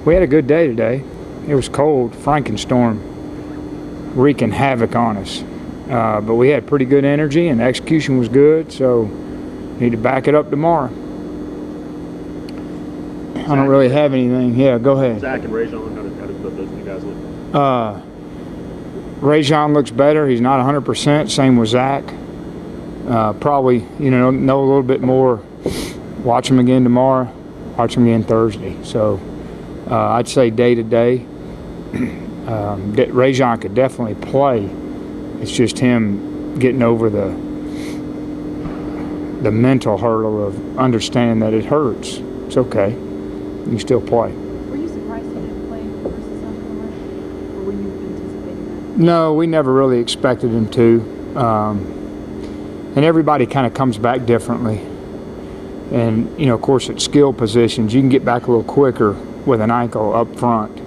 We had a good day today. It was cold, Frankenstorm wreaking havoc on us. But we had pretty good energy and execution was good, so need to back it up tomorrow. I don't really have anything. Yeah, go ahead. Zach and Rajon, how did both those two guys look? Rajon looks better. He's not 100%. Same with Zach. Probably, know a little bit more. Watch him again tomorrow. Watch him again Thursday. So I'd say day to day. Rajon could definitely play. It's just him getting over the mental hurdle of understanding that it hurts. It's okay. You can still play. Were you surprised he didn't play versus South Carolina? Or were you anticipating that? No, we never really expected him to. And everybody kind of comes back differently. And, of course, at skill positions, you can get back a little quicker with an ankle up front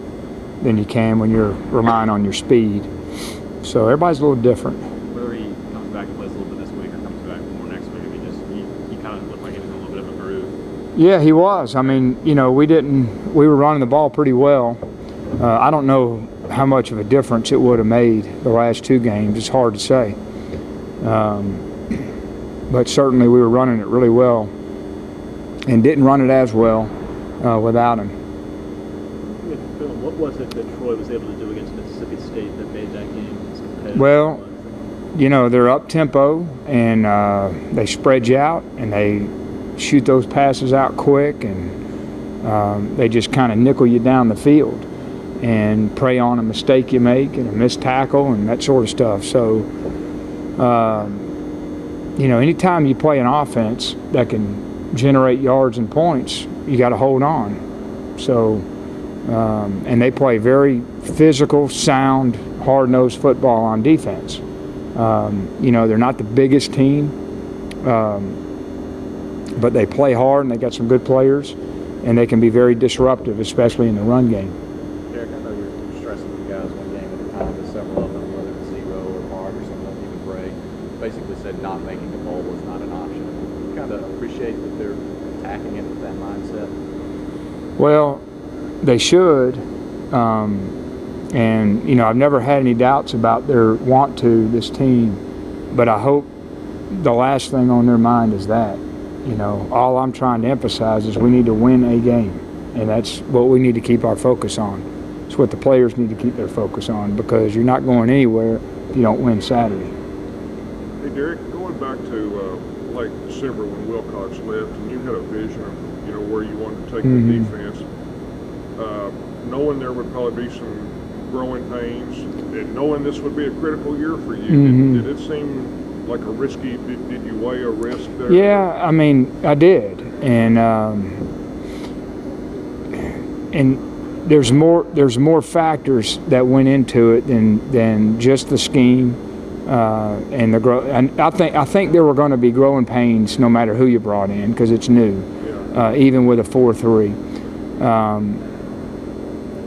than you can when you're relying on your speed. So everybody's a little different. Whether he comes back and plays a little bit this week or comes back more next week, he kind of looked like he was in a little bit of a groove. Yeah, he was. I mean, we were running the ball pretty well. I don't know how much of a difference it would have made the last two games. It's hard to say. But certainly we were running it really well and didn't run it as well without him. What was it that Troy was able to do against Mississippi State that made that game as competitive? Well, they're up-tempo, and they spread you out, and they shoot those passes out quick, and they just kind of nickel you down the field and prey on a mistake you make and a missed tackle and that sort of stuff. So, anytime you play an offense that can generate yards and points, you got to hold on. So, and they play very physical, sound, hard-nosed football on defense. They're not the biggest team, but they play hard and they got some good players, and they can be very disruptive, especially in the run game. Derek, I know you're stressing the guys one game at a time, but several of them, whether it's Zero or Mark or someone, even Bray, basically said not making a bowl was not an option. You kind of appreciate that they're attacking it with that mindset? Well, they should. And, I've never had any doubts about their want to, this team. But I hope the last thing on their mind is that. All I'm trying to emphasize is we need to win a game. And that's what we need to keep our focus on. It's what the players need to keep their focus on, because you're not going anywhere if you don't win Saturday. Hey, Derek, going back to late December when Wilcox left, and you had a vision of, where you wanted to take the defense, knowing there would probably be some growing pains, and knowing this would be a critical year for you, did it seem like a risky, did you weigh a risk there? Yeah, I mean, I did. And there's more factors that went into it than just the scheme and the growth. And I think there were going to be growing pains no matter who you brought in, because it's new, even with a 4-3.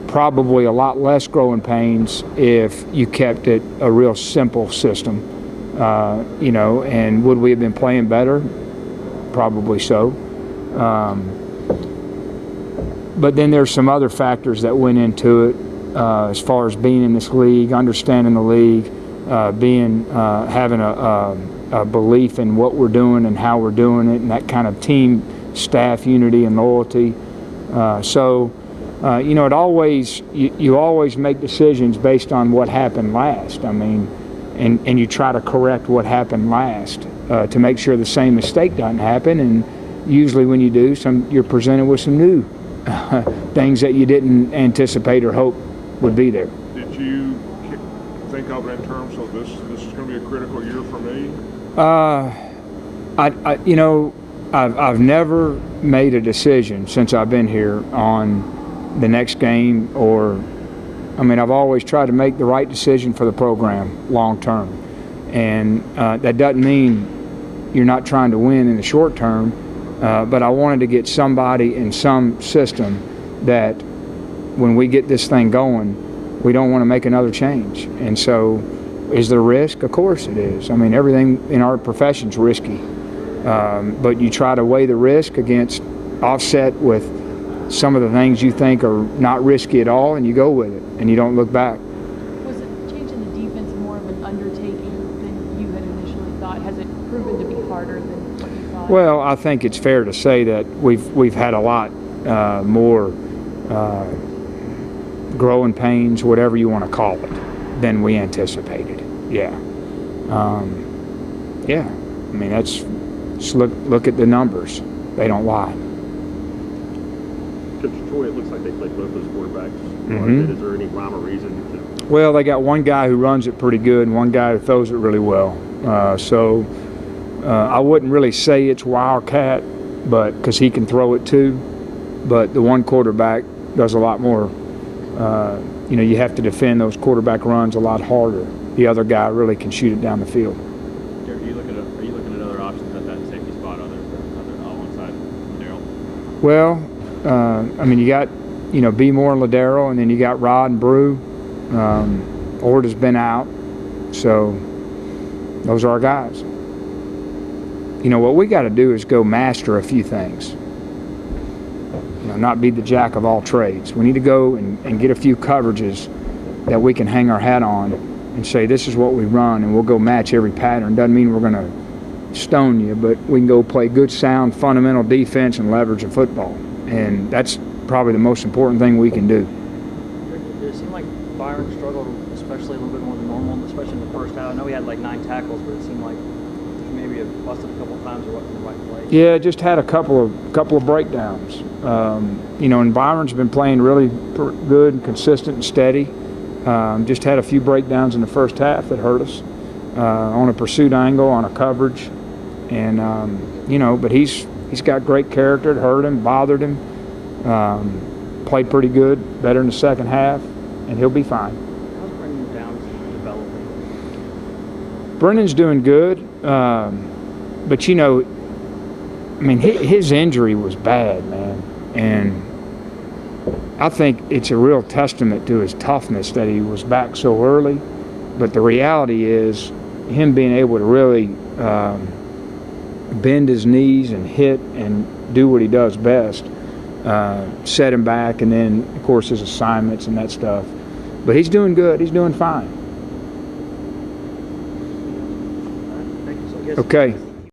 Probably a lot less growing pains if you kept it a real simple system, and would we have been playing better? Probably so. But then there's some other factors that went into it, as far as being in this league, understanding the league, having a belief in what we're doing and how we're doing it, and that kind of team staff unity and loyalty. It always you always make decisions based on what happened last. I mean, and you try to correct what happened last to make sure the same mistake doesn't happen. And usually, when you do, you're presented with some new things that you didn't anticipate or hope would be there. Did you think of it in terms of this is going to be a critical year for me? I've never made a decision since I've been here on the next game, I've always tried to make the right decision for the program long term. And that doesn't mean you're not trying to win in the short term, but I wanted to get somebody in some system that when we get this thing going, we don't want to make another change. And so, is there risk? Of course it is. I mean, everything in our profession is risky. But you try to weigh the risk against offset with some of the things you think are not risky at all, and you go with it, and you don't look back. Was it changing the defense more of an undertaking than you had initially thought? Has it proven to be harder than what you thought? Well, I think it's fair to say that we've had a lot more growing pains, whatever you want to call it, than we anticipated. Yeah. Yeah. I mean, just look at the numbers. They don't lie. Coach Troy, it looks like they played both those quarterbacks. Mhm. Is there any rhyme or reason to? Well, they got one guy who runs it pretty good and one guy who throws it really well. So I wouldn't really say it's Wildcat, but because he can throw it too. But the one quarterback does a lot more. You have to defend those quarterback runs a lot harder. The other guy really can shoot it down the field. Derek, are you looking at other options at that safety spot other alongside Daryl? Well, I mean, you got, B. Moore and Ladero, and then you got Rod and Brew. Ord has been out, so those are our guys. What we got to do is go master a few things. Not be the jack of all trades. We need to go and get a few coverages that we can hang our hat on and say, this is what we run, and we'll go match every pattern. Doesn't mean we're going to stone you, but we can go play good, sound, fundamental defense and leverage a football. And that's probably the most important thing we can do. Did it seem like Byron struggled, especially a little bit more than normal, especially in the first half? I know he had like 9 tackles, but it seemed like maybe it busted a couple of times or wasn't in the right place. Yeah, just had a couple of breakdowns. And Byron's been playing really good and consistent and steady. Just had a few breakdowns in the first half that hurt us on a pursuit angle, on a coverage, and but he's got great character. It hurt him, bothered him. Played pretty good, better in the second half, and he'll be fine. How's Brendan Downs developing? Brendan's doing good, but his injury was bad, man, and I think it's a real testament to his toughness that he was back so early. But the reality is, him being able to really bend his knees and hit and do what he does best set him back, and then of course his assignments and that stuff. But he's doing good. He's doing fine. Thank you. So I guess Okay.